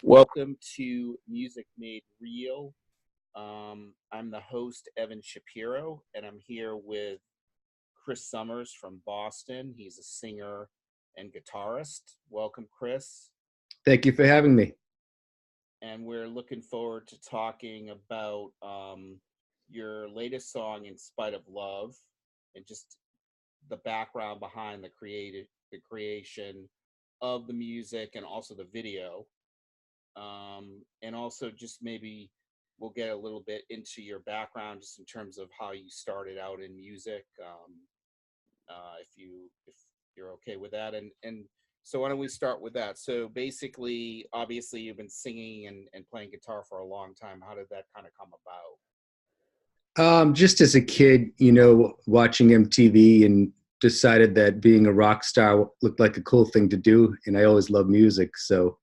Welcome to Music Made Real. I'm the host, Evan Shapiro, and I'm here with Kris Summers from Boston. He's a singer and guitarist. Welcome, Kris. Thank you for having me. And we're looking forward to talking about your latest song, In Spite of Love, and just the background behind the creation of the music and also the video. And also just maybe we'll get a little bit into your background just in terms of how you started out in music, if you're okay with that. And so why don't we start with that? So basically, obviously, you've been singing and playing guitar for a long time. How did that kind of come about? Just as a kid, watching MTV and decided that being a rock star looked like a cool thing to do. And I always loved music. So,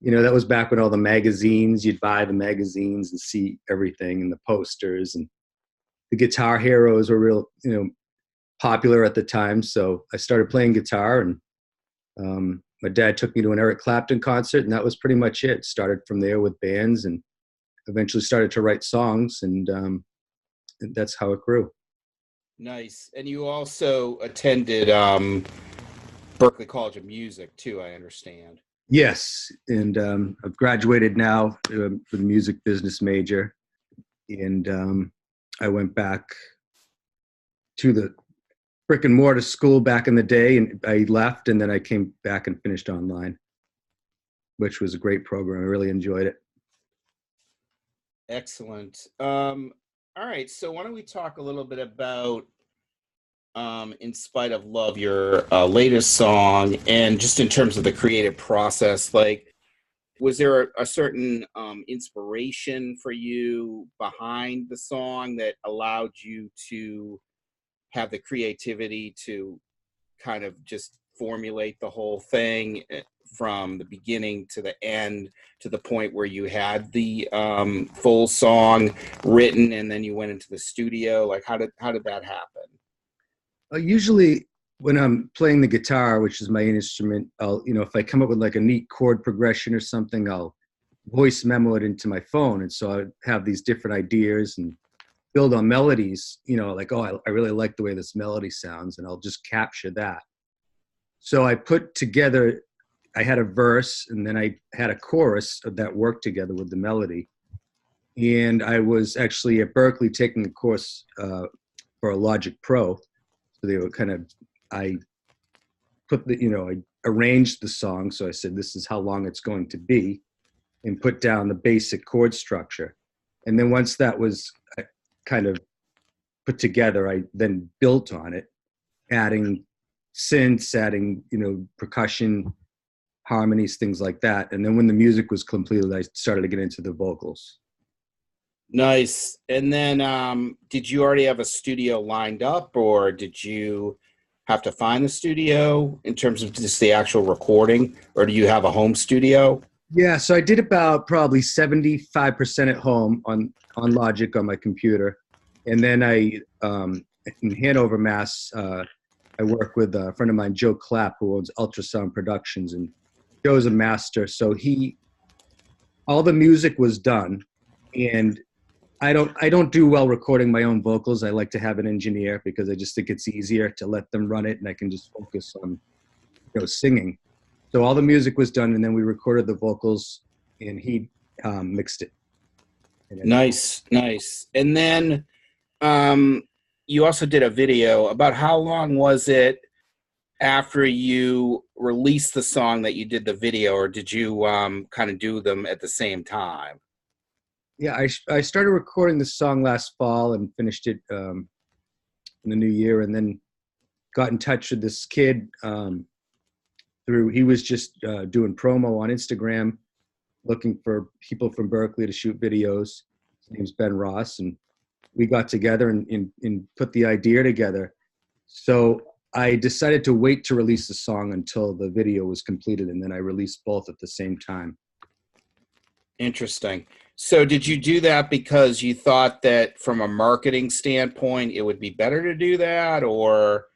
that was back when all the magazines, you'd buy the magazines and see everything and the posters, and the Guitar Heroes were real, popular at the time. So I started playing guitar, and my dad took me to an Eric Clapton concert, and that was pretty much it. Started from there with bands and eventually started to write songs, and that's how it grew. Nice. And you also attended Berklee College of Music too, I understand. Yes, and I've graduated now with a music business major, and I went back to the brick and mortar school back in the day, and I left, and then I came back and finished online, which was a great program. I really enjoyed it. Excellent. All right, so why don't we talk a little bit about In Spite of Love, your latest song, and just in terms of the creative process, like, was there a certain inspiration for you behind the song that allowed you to have the creativity to kind of just formulate the whole thing from the beginning to the end, to the point where you had the full song written and then you went into the studio? Like, how did that happen? Usually when I'm playing the guitar, which is my instrument, I'll, if I come up with like a neat chord progression or something, I'll voice memo it into my phone. And so I have these different ideas and build on melodies, like, oh, I really like the way this melody sounds, and I'll just capture that. So I put together, I had a verse, and then I had a chorus that worked together with the melody. And I was actually at Berklee taking a course for a Logic Pro. So they were I put I arranged the song. So I said, this is how long it's going to be, and put down the basic chord structure. And then once that was kind of put together, I then built on it, adding synths, adding, percussion, harmonies, things like that. And then when the music was completed, I started to get into the vocals. Nice. And then did you already have a studio lined up, or did you have to find the studio in terms of just the actual recording, or do you have a home studio? Yeah, so I did about probably 75% at home on Logic on my computer. And then in Hanover, Mass, I work with a friend of mine, Joe Clapp, who owns Ultrasound Productions, and Joe's a master. So all the music was done, and I don't do well recording my own vocals. I like to have an engineer because I just think it's easier to let them run it, and I can just focus on singing. So all the music was done, and then we recorded the vocals, and he mixed it. Nice. And then you also did a video. About how long was it after you released the song that you did the video, or did you kind of do them at the same time? Yeah, I started recording the song last fall and finished it in the new year, and then got in touch with this kid he was just doing promo on Instagram, looking for people from Berklee to shoot videos. His name's Ben Ross, and we got together and put the idea together. So I decided to wait to release the song until the video was completed, and then I released both at the same time. Interesting. So did you do that because you thought that from a marketing standpoint it would be better to do that, or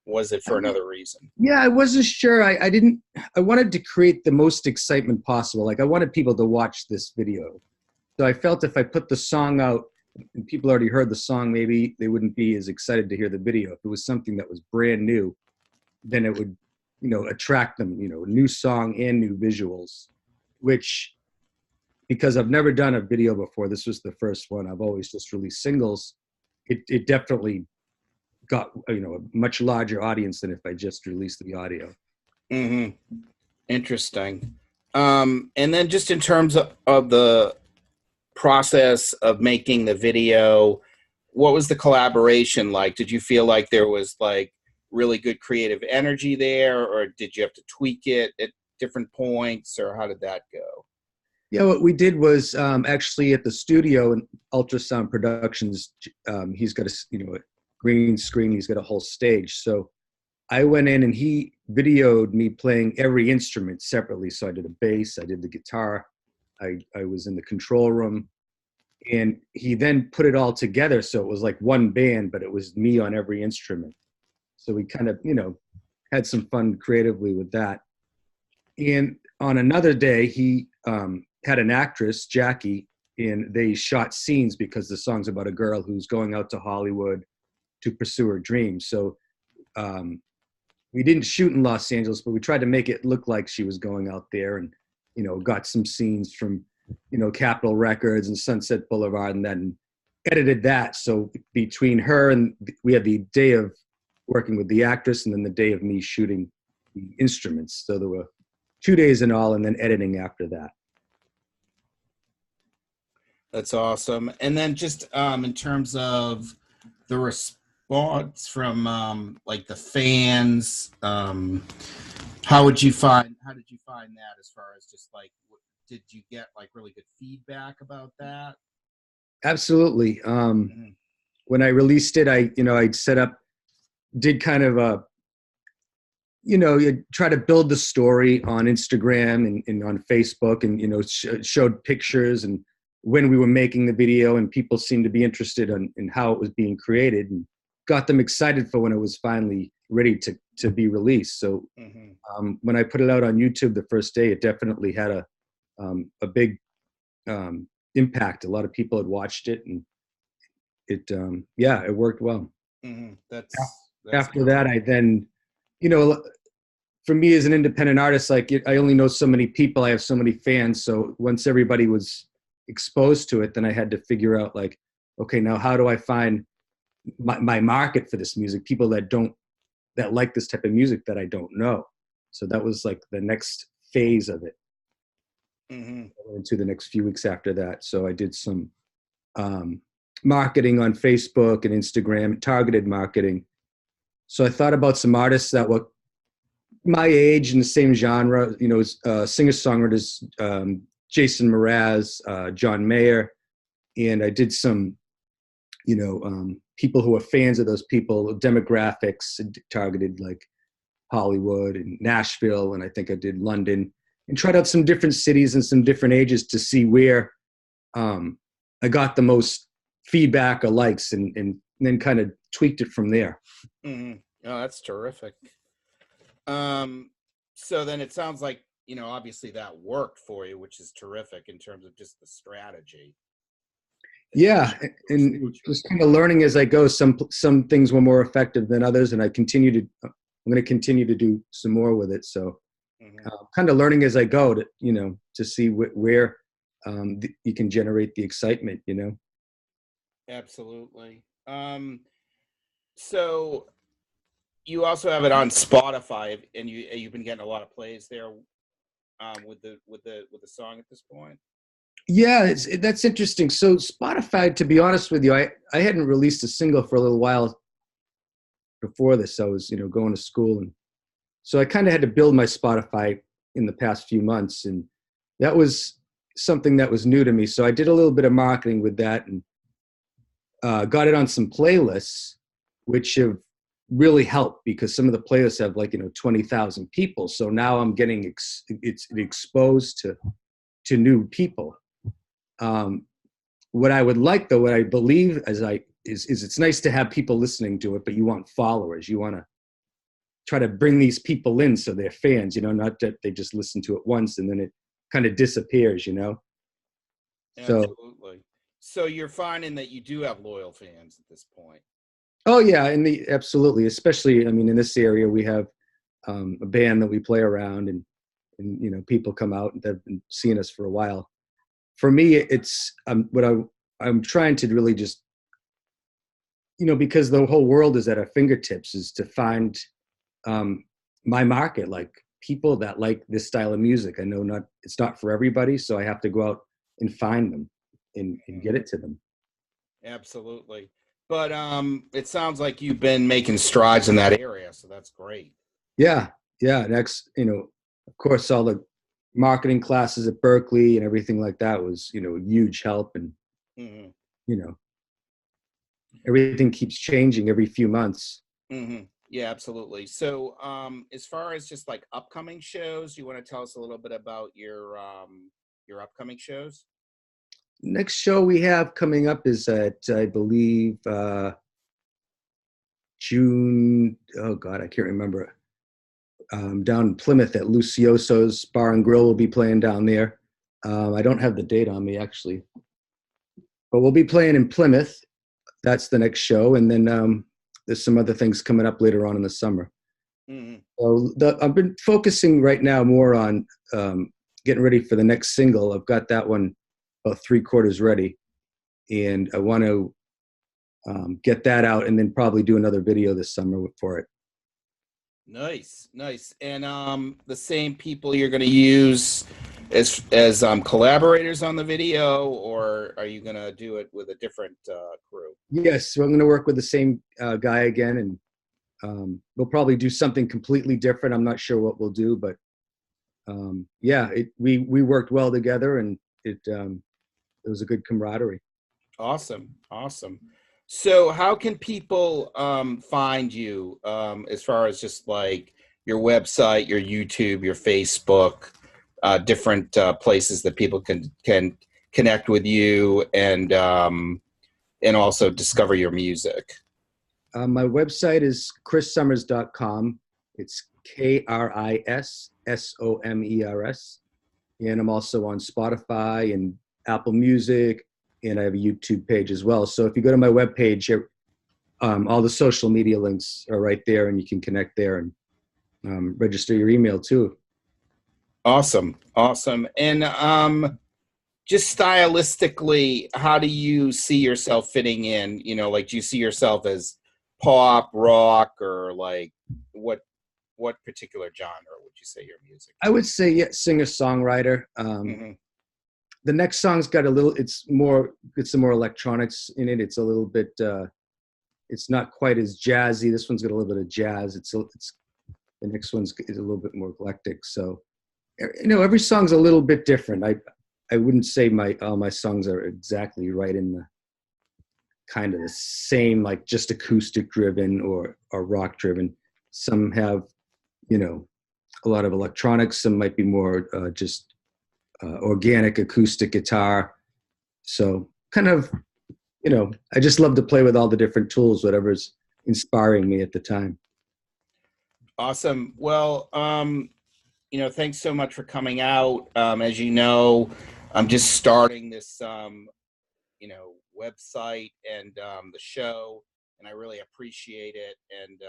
Was it for another reason? Yeah, I wasn't sure. I wanted to create the most excitement possible. Like I wanted people to watch this video. So I felt if I put the song out and people already heard the song, maybe they wouldn't be as excited to hear the video. If it was something that was brand new, then it would, attract them, new song and new visuals, which, because I've never done a video before, this was the first one. I've always just released singles. It definitely got, a much larger audience than if I just released the audio. Mm-hmm. Interesting. And then just in terms of the process of making the video, what was the collaboration like? Did you feel like there was like really good creative energy there, or did you have to tweak it at different points, or how did that go? Yeah, what we did was actually at the studio in Ultrasound Productions, he's got a green screen, he's got a whole stage. So I went in and he videoed me playing every instrument separately. So I did a bass, I did the guitar, I was in the control room, and he then put it all together. So it was like one band, but it was me on every instrument. So we kind of, had some fun creatively with that. And on another day, he had an actress, Jackie, and they shot scenes because the song's about a girl who's going out to Hollywood to pursue her dreams. So we didn't shoot in Los Angeles, but we tried to make it look like she was going out there, and, got some scenes from, Capitol Records and Sunset Boulevard, and then edited that. So between her and we had the day of working with the actress and then the day of me shooting the instruments. So there were 2 days in all, and then editing after that. That's awesome. And then just in terms of the response from like the fans, how did you find that, as far as just like, did you get like really good feedback about that? Absolutely. When I released it, I'd set up, did kind of a, you try to build the story on Instagram and on Facebook, and, showed pictures and when we were making the video, and people seemed to be interested in how it was being created, and got them excited for when it was finally ready to be released. So when I put it out on YouTube the first day, it definitely had a big impact. A lot of people had watched it, and it worked well. That's After cool. that, I then, for me as an independent artist, like I only know so many people, I have so many fans. So once everybody was exposed to it, then I had to figure out like, okay, now how do I find my market for this music? People that like this type of music that I don't know. So that was like the next phase of it. Into the next few weeks after that. So I did some marketing on Facebook and Instagram, targeted marketing. So I thought about some artists that were my age in the same genre, singer-songwriters, Jason Mraz, John Mayer, and I did some, people who are fans of those people, demographics, targeted like Hollywood and Nashville, and I think I did London, and tried out some different cities and some different ages to see where I got the most feedback or likes, and then kind of tweaked it from there. Oh, that's terrific. So then it sounds like, obviously that worked for you, which is terrific in terms of just the strategy. Yeah, and just kind of learning as I go. Some things were more effective than others, and I'm going to continue to do some more with it. So kind of learning as I go to see where you can generate the excitement, Absolutely. So you also have it on Spotify, and you've been getting a lot of plays there with the song at this point. Yeah, that's interesting. So Spotify, to be honest with you, I hadn't released a single for a little while before this. I was going to school, and so I kind of had to build my Spotify in the past few months, and that was something that was new to me. So I did a little bit of marketing with that, and got it on some playlists, which have really helped because some of the playlists have 20,000 people. So now I'm getting it's exposed to new people. What I would like, though, what I believe is it's nice to have people listening to it, but you want followers. You want to try to bring these people in so they're fans, you know, not that they just listen to it once and then it kind of disappears, you know. So Absolutely. So you're finding that you do have loyal fans at this point. oh yeah, absolutely, especially I mean in this area we have a band that we play around, and you know people come out and they've been seeing us for a while. For me, it's I'm trying to really just, you know, because the whole world is at our fingertips, is to find my market, like people that like this style of music. I know it's not for everybody, so I have to go out and find them and get it to them. Absolutely. But it sounds like you've been making strides in that area, so that's great. Yeah, yeah. Next, you know, of course, all the marketing classes at Berkeley and everything like that was, you know, a huge help. And Hmm. you know, everything keeps changing every few months. Hmm. Yeah, absolutely. So, as far as just like upcoming shows, you want to tell us a little bit about your upcoming shows? Next show we have coming up is at, I believe, June. Oh God, I can't remember. Down in Plymouth at Lucioso's Bar and Grill. Will be playing down there. I don't have the date on me actually, but we'll be playing in Plymouth. That's the next show, and then there's some other things coming up later on in the summer. Hmm. So I've been focusing right now more on getting ready for the next single. I've got that one about three-quarters ready, and I want to get that out, and then probably do another video this summer for it. Nice, nice. And the same people you're going to use as collaborators on the video, or are you going to do it with a different crew? Yes, so I'm going to work with the same guy again, and we'll probably do something completely different. I'm not sure what we'll do, but yeah, we worked well together, and it was a good camaraderie. Awesome, awesome. So, how can people find you as far as just like your website, your YouTube, your Facebook, different places that people can connect with you and also discover your music? My website is krissummers.com. It's KrisSomers. And I'm also on Spotify and Apple Music, and I have a YouTube page as well. So if you go to my webpage, all the social media links are right there, and you can connect there and register your email too. Awesome, awesome. And just stylistically, how do you see yourself fitting in? You know, like do you see yourself as pop, rock, or like what what particular genre would you say your music I would say, yeah, singer songwriter. is? Hmm. The next song's got a little. It's some more electronics in it. It's a little bit. It's not quite as jazzy. This one's got a little bit of jazz. It's the next one's is a little bit more eclectic. So, you know, every song's a little bit different. I wouldn't say all my songs are exactly right in the kind of the same, like just acoustic driven or rock driven. Some have, you know, a lot of electronics. Some might be more just organic acoustic guitar. So kind of, you know, I just love to play with all the different tools, whatever's inspiring me at the time. Awesome. Well, thanks so much for coming out. As you know, I'm just starting this, website and the show, and I really appreciate it. And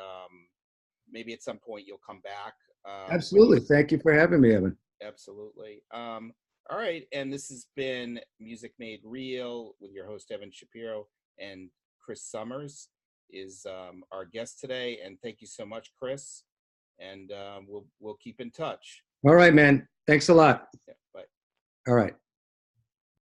maybe at some point you'll come back when you. Absolutely. Thank you for having me, Evan. Absolutely. All right, and this has been Music Made Real with your host Evan Shapiro, and Kris Summers is our guest today. And thank you so much, Kris. And we'll keep in touch. All right, man. Thanks a lot. Yeah, bye. All right.